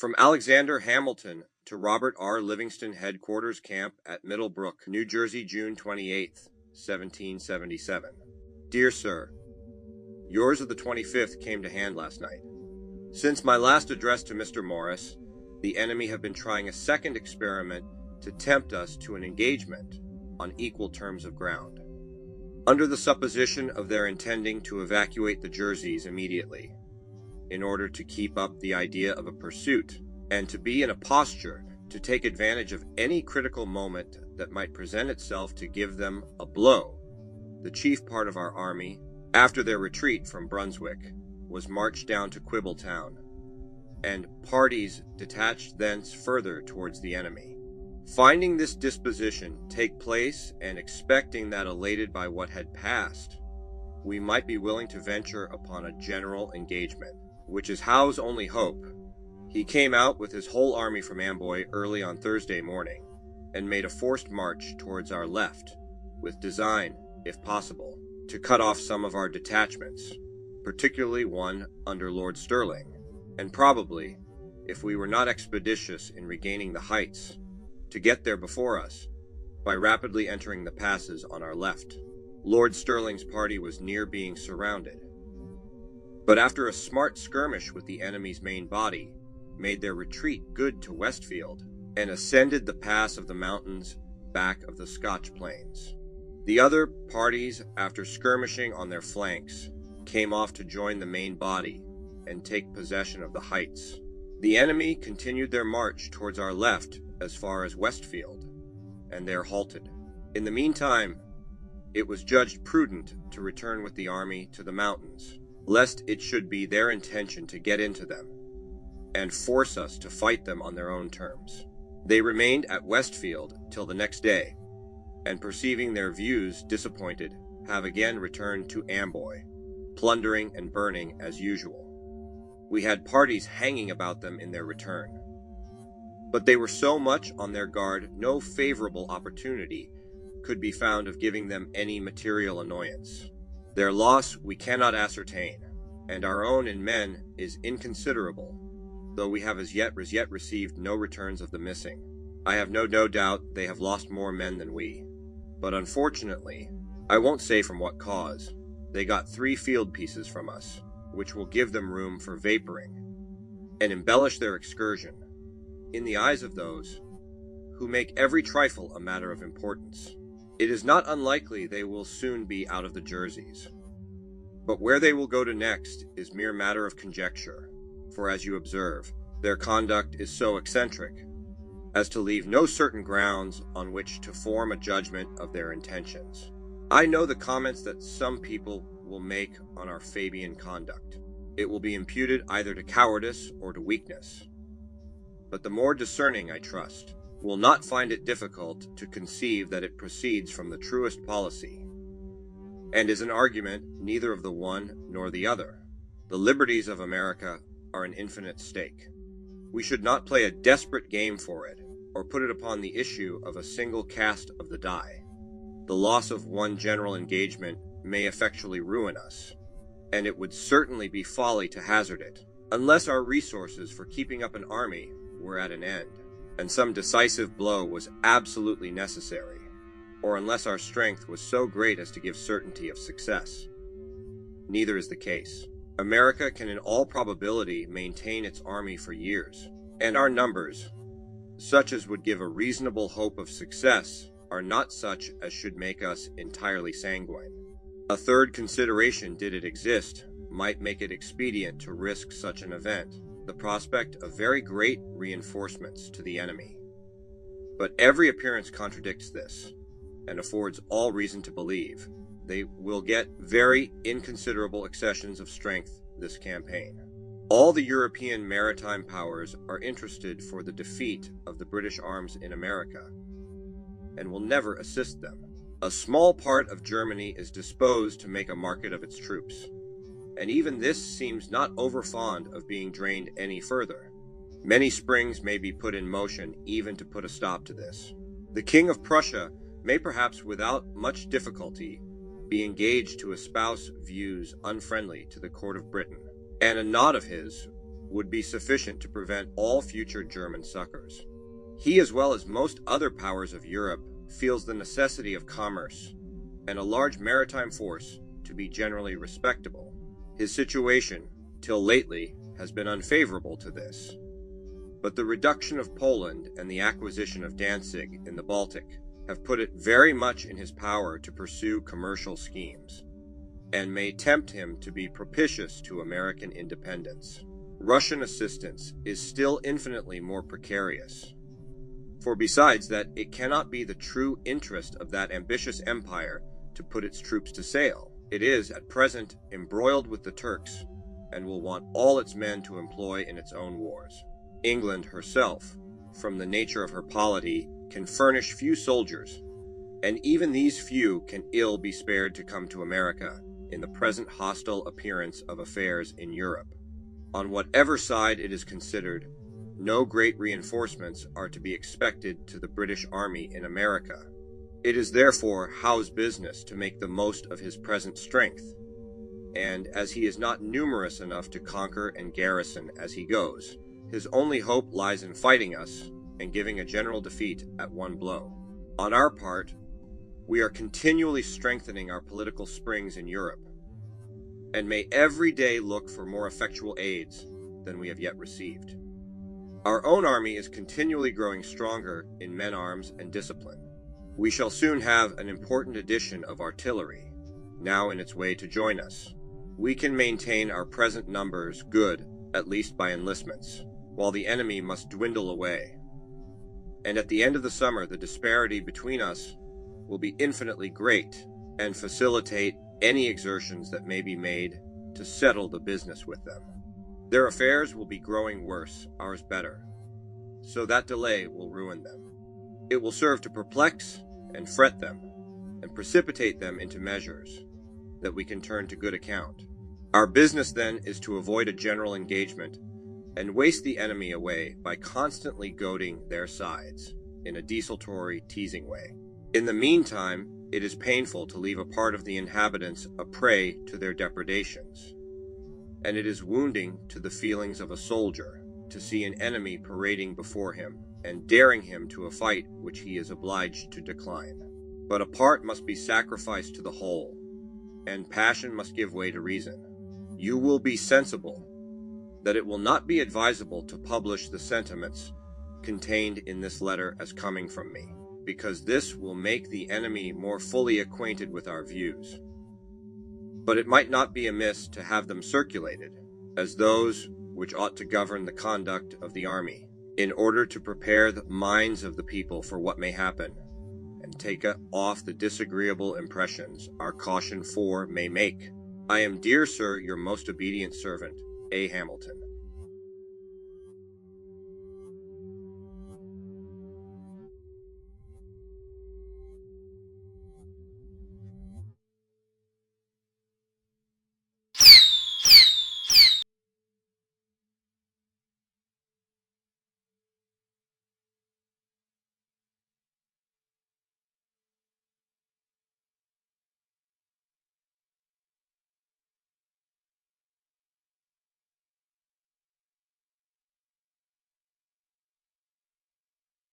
From Alexander Hamilton to Robert R. Livingston, Headquarters Camp at Middle Brook, New Jersey, June 28, 1777. Dear Sir, yours of the 25th came to hand last night. Since my last address to Mr. Morris, the enemy have been trying a second experiment to tempt us to an engagement on equal terms of ground, under the supposition of their intending to evacuate the Jerseys immediately, in order to keep up the idea of a pursuit, and to be in a posture to take advantage of any critical moment that might present itself to give them a blow. The chief part of our army, after their retreat from Brunswick, was marched down to Quibble town, and parties detached thence further towards the enemy. Finding this disposition take place, and expecting that, elated by what had passed, we might be willing to venture upon a general engagement, which is Howe's only hope, he came out with his whole army from Amboy early on Thursday morning, and made a forced march towards our left, with design, if possible, to cut off some of our detachments, particularly one under Lord Stirling, and probably, if we were not expeditious in regaining the heights, to get there before us, by rapidly entering the passes on our left. Lord Stirling's party was near being surrounded, but after a smart skirmish with the enemy's main body, made their retreat good to Westfield, and ascended the pass of the mountains back of the Scotch plains. The other parties, after skirmishing on their flanks, came off to join the main body and take possession of the heights. The enemy continued their march towards our left as far as Westfield, and there halted. In the meantime, it was judged prudent to return with the army to the mountains, lest it should be their intention to get into them, and force us to fight them on their own terms. They remained at Westfield till the next day, and perceiving their views disappointed, have again returned to Amboy, plundering and burning as usual. We had parties hanging about them in their return, but they were so much on their guard no favorable opportunity could be found of giving them any material annoyance. Their loss we cannot ascertain, and our own in men is inconsiderable, though we have as yet received no returns of the missing. I have no doubt they have lost more men than we, but unfortunately, I won't say from what cause, they got 3 field pieces from us, which will give them room for vaporing, and embellish their excursion, in the eyes of those who make every trifle a matter of importance. It is not unlikely they will soon be out of the Jerseys, but where they will go to next is mere matter of conjecture, for as you observe, their conduct is so eccentric as to leave no certain grounds on which to form a judgment of their intentions. I know the comments that some people will make on our Fabian conduct. It will be imputed either to cowardice or to weakness, but the more discerning, I trust, will not find it difficult to conceive that it proceeds from the truest policy, and is an argument neither of the one nor the other. The liberties of America are an infinite stake. We should not play a desperate game for it, or put it upon the issue of a single cast of the die. The loss of one general engagement may effectually ruin us, and it would certainly be folly to hazard it, unless our resources for keeping up an army were at an end, and some decisive blow was absolutely necessary, or unless our strength was so great as to give certainty of success. Neither is the case. America can in all probability maintain its army for years, and our numbers, such as would give a reasonable hope of success, are not such as should make us entirely sanguine. A third consideration, did it exist, might make it expedient to risk such an event, the prospect of very great reinforcements to the enemy. But every appearance contradicts this, and affords all reason to believe they will get very inconsiderable accessions of strength this campaign. All the European maritime powers are interested for the defeat of the British arms in America, and will never assist them. A small part of Germany is disposed to make a market of its troops, and even this seems not overfond of being drained any further. Many springs may be put in motion even to put a stop to this. The King of Prussia may perhaps without much difficulty be engaged to espouse views unfriendly to the court of Britain, and a nod of his would be sufficient to prevent all future German succors. He, as well as most other powers of Europe, feels the necessity of commerce and a large maritime force to be generally respectable. His situation, till lately, has been unfavorable to this. But the reduction of Poland and the acquisition of Danzig in the Baltic have put it very much in his power to pursue commercial schemes, and may tempt him to be propitious to American independence. Russian assistance is still infinitely more precarious. For besides that, it cannot be the true interest of that ambitious empire to put its troops to sail. It is, at present, embroiled with the Turks, and will want all its men to employ in its own wars. England herself, from the nature of her polity, can furnish few soldiers, and even these few can ill be spared to come to America in the present hostile appearance of affairs in Europe. On whatever side it is considered, no great reinforcements are to be expected to the British Army in America. It is therefore Howe's business to make the most of his present strength, and as he is not numerous enough to conquer and garrison as he goes, his only hope lies in fighting us and giving a general defeat at one blow. On our part, we are continually strengthening our political springs in Europe, and may every day look for more effectual aids than we have yet received. Our own army is continually growing stronger in men-arms and discipline. We shall soon have an important addition of artillery, now in its way to join us. We can maintain our present numbers good, at least by enlistments, while the enemy must dwindle away. And at the end of the summer, the disparity between us will be infinitely great, and facilitate any exertions that may be made to settle the business with them. Their affairs will be growing worse, ours better, so that delay will ruin them. It will serve to perplex and fret them, and precipitate them into measures that we can turn to good account. Our business then is to avoid a general engagement, and waste the enemy away by constantly goading their sides in a desultory, teasing way. In the meantime, it is painful to leave a part of the inhabitants a prey to their depredations, and it is wounding to the feelings of a soldier to see an enemy parading before him and daring him to a fight which he is obliged to decline. But a part must be sacrificed to the whole, and passion must give way to reason. You will be sensible that it will not be advisable to publish the sentiments contained in this letter as coming from me, because this will make the enemy more fully acquainted with our views. But it might not be amiss to have them circulated, as those which ought to govern the conduct of the army, in order to prepare the minds of the people for what may happen, and take off the disagreeable impressions our caution for may make. I am, dear sir, your most obedient servant, A. Hamilton.